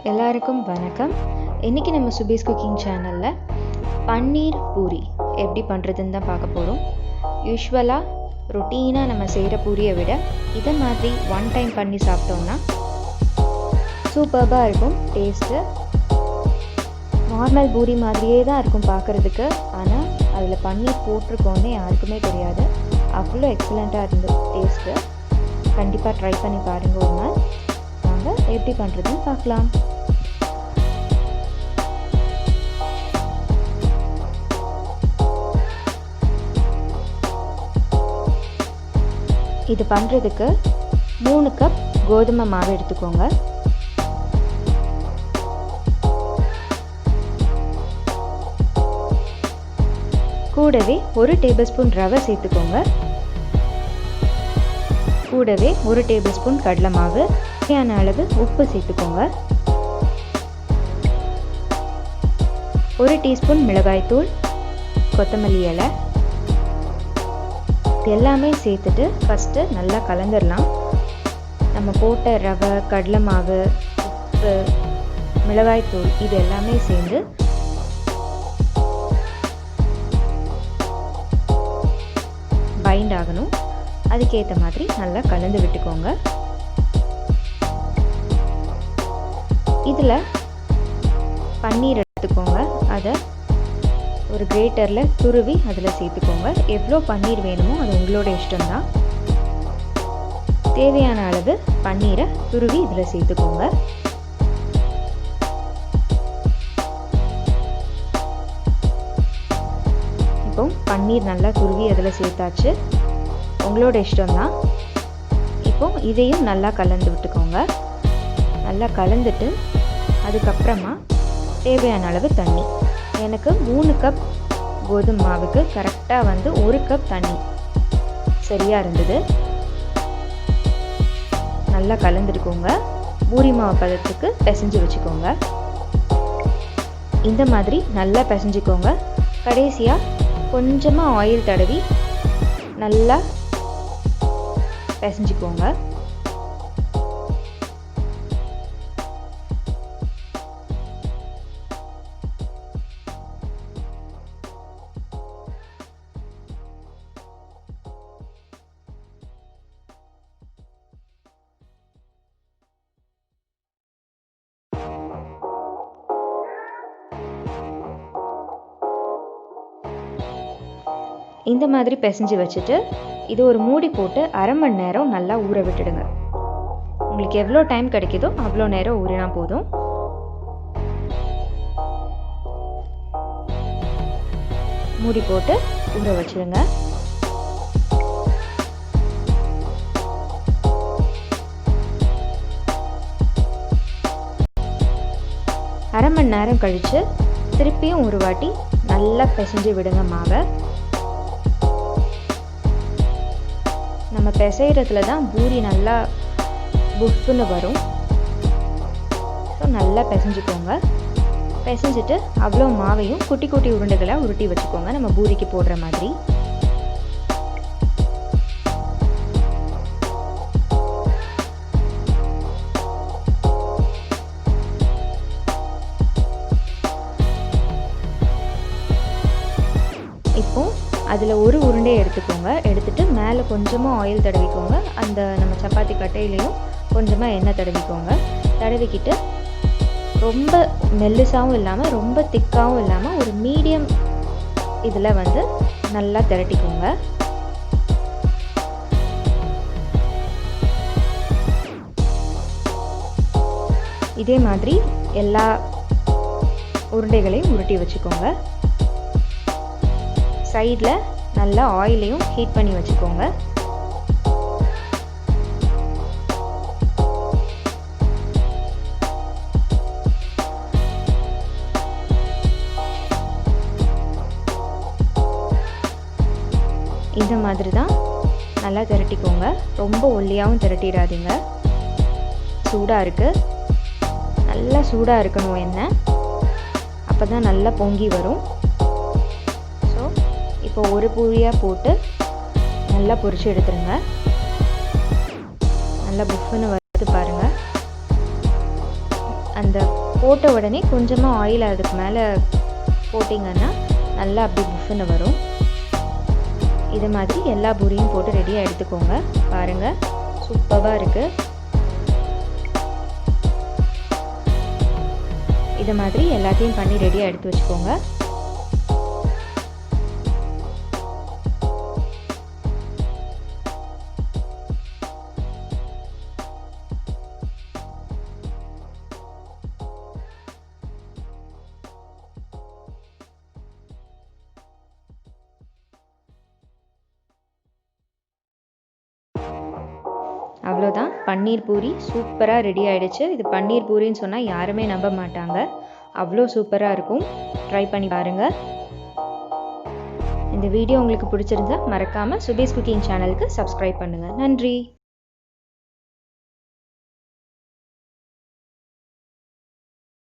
எல்லாருக்கும் வணக்கம். இன்றைக்கி நம்ம சுபீஸ் குக்கிங் சேனலில் பன்னீர் பூரி எப்படி பண்ணுறதுன்னு தான் பார்க்க போகிறோம். யூஸ்வலாக ரொட்டீனாக நம்ம செய்கிற பூரியை விட இதை மாதிரி ஒன் டைம் பண்ணி சாப்பிட்டோம்னா சூப்பர்பாக இருக்கும். டேஸ்ட்டு நார்மல் பூரி மாதிரியே தான் இருக்கும் பார்க்குறதுக்கு. ஆனால் அதில் பன்னீர் போட்டிருக்கோன்னே யாருக்குமே தெரியாது. அவ்வளோ எக்ஸலண்ட்டாக இருந்து டேஸ்ட்டு. கண்டிப்பாக ட்ரை பண்ணி பாருங்கள் ஒரு நாள். வாங்க எப்படி பண்ணுறதுன்னு பார்க்கலாம். இது பண்ணுறதுக்கு 3 கப் கோதுமை மாவு எடுத்துக்கோங்க. கூடவே 1 டேபிள் ஸ்பூன் ரவை சேர்த்துக்கோங்க. கூடவே 1 டேபிள் ஸ்பூன் கடலை மாவு, தேவையான அளவு உப்பு சேர்த்துக்கோங்க. 1 டீஸ்பூன் மிளகாய்த்தூள், கொத்தமல்லி இலை எல்லாமே சேர்த்துட்டு ஃபஸ்ட்டு நல்லா கலந்துடலாம். நம்ம போட்ட ரவை, கடலை மாவு, உப்பு, மிளகாய்த்தூள் இது எல்லாமே சேர்ந்து பைண்ட் ஆகணும். அதுக்கேற்ற மாதிரி நல்லா கலந்து விட்டுக்கோங்க. இதில் பன்னீர் எடுத்துக்கோங்க. அதை ஒரு கிரேட்டரில் துருவி அதில் சேர்த்துக்கோங்க. எவ்வளோ பன்னீர் வேணுமோ அது உங்களோட இஷ்டம்தான். தேவையான அளவு பன்னீரை துருவி இதில் சேர்த்துக்கோங்க. இப்போ பன்னீர் நல்லா துருவி அதில் சேர்த்தாச்சு. உங்களோட இஷ்டம்தான். இப்போ இதையும் நல்லா கலந்து விட்டுக்கோங்க. நல்லா கலந்துட்டு அதுக்கப்புறமா தேவையான அளவு தண்ணி. எனக்கு 3 கப் கோதுமை மாவுக்கு கரெக்டாக 1 கப் தண்ணி சரியாக இருந்தது. நல்லா கலந்துட்டுக்கோங்க. பூரி மாவு பதத்துக்கு பிசைஞ்சு வச்சுக்கோங்க. இந்த மாதிரி நல்லா பிசைஞ்சிக்கோங்க. கடைசியாக கொஞ்சமாக ஆயில் தடவி நல்லா பிசைஞ்சிக்கோங்க. இந்த மாதிரி பிசைஞ்சு வச்சுட்டு இது ஒரு மூடி போட்டு அரை மணி நேரம் நல்லா ஊற விட்டுடுங்க. உங்களுக்கு எவ்வளோ டைம் கிடைக்குதோ அவ்வளோ நேரம் ஊறினா போதும். மூடி போட்டு ஊற வச்சிடுங்க. அரை மணி நேரம் கழித்து திருப்பியும் ஒரு வாட்டி நல்லா பிசைஞ்சு விடுங்க மாவை. நம்ம பிசைகிறதுல தான் பூரி நல்லா புஃப்னு வரும். ஸோ நல்லா பிசைஞ்சுக்கோங்க. பிசைஞ்சிட்டு அவ்வளோ மாவையும் குட்டி குட்டி உருண்டைகளாக உருட்டி வச்சுக்கோங்க, நம்ம பூரிக்கு போடுற மாதிரி. இப்போ அதில் ஒரு உருண்டையை எடுத்துக்கோங்க. எடுத்துகிட்டு மேலே கொஞ்சமாக ஆயில் தடவிக்கோங்க. அந்த நம்ம சப்பாத்தி கட்டையிலையும் கொஞ்சமாக எண்ணெய் தடவிக்கோங்க. தடவிக்கிட்டு ரொம்ப மெல்லிசாகவும் இல்லாமல் ரொம்ப திக்காகவும் இல்லாமல் ஒரு மீடியம் இதில் நல்லா திரட்டிக்கோங்க. இதே மாதிரி எல்லா உருண்டைகளையும் உருட்டி வச்சுக்கோங்க. சைடில் நல்லா ஆயிலையும் ஹீட் பண்ணி வச்சுக்கோங்க. இந்த மாதிரி தான் நல்லா திரட்டிக்கோங்க. ரொம்ப ஒல்லியாகவும் திரட்டிடாதீங்க. சூடாக இருக்குது, நல்லா சூடாக இருக்கணும் எண்ணெய். அப்போ தான் நல்லா பொங்கி வரும். இப்போ ஒரு பூரியாக போட்டு நல்லா பொரிச்சு எடுத்துருங்க. நல்லா புஃப்னு வறுத்து பாருங்கள். அந்த போட்ட உடனே கொஞ்சமாக ஆயில் அதுக்கு மேலே போட்டிங்கன்னா நல்லா அப்படி புஃப்னு வரும். இது மாதிரி எல்லா பூரியும் போட்டு ரெடியாக எடுத்துக்கோங்க. பாருங்கள், சூப்பராக இருக்குது. இது மாதிரி எல்லாத்தையும் பண்ணி ரெடியாக எடுத்து வச்சுக்கோங்க. அவ்வளோதான், பன்னீர் பூரி சூப்பராக ரெடி ஆகிடுச்சு. இது பன்னீர் பூரின்னு சொன்னால் யாருமே நம்ப மாட்டாங்க, அவ்வளோ சூப்பராக இருக்கும். ட்ரை பண்ணி பாருங்கள். இந்த வீடியோ உங்களுக்கு பிடிச்சிருந்தா மறக்காமல் சுபேஸ் குக்கிங் சேனலுக்கு சப்ஸ்கிரைப் பண்ணுங்கள். நன்றி.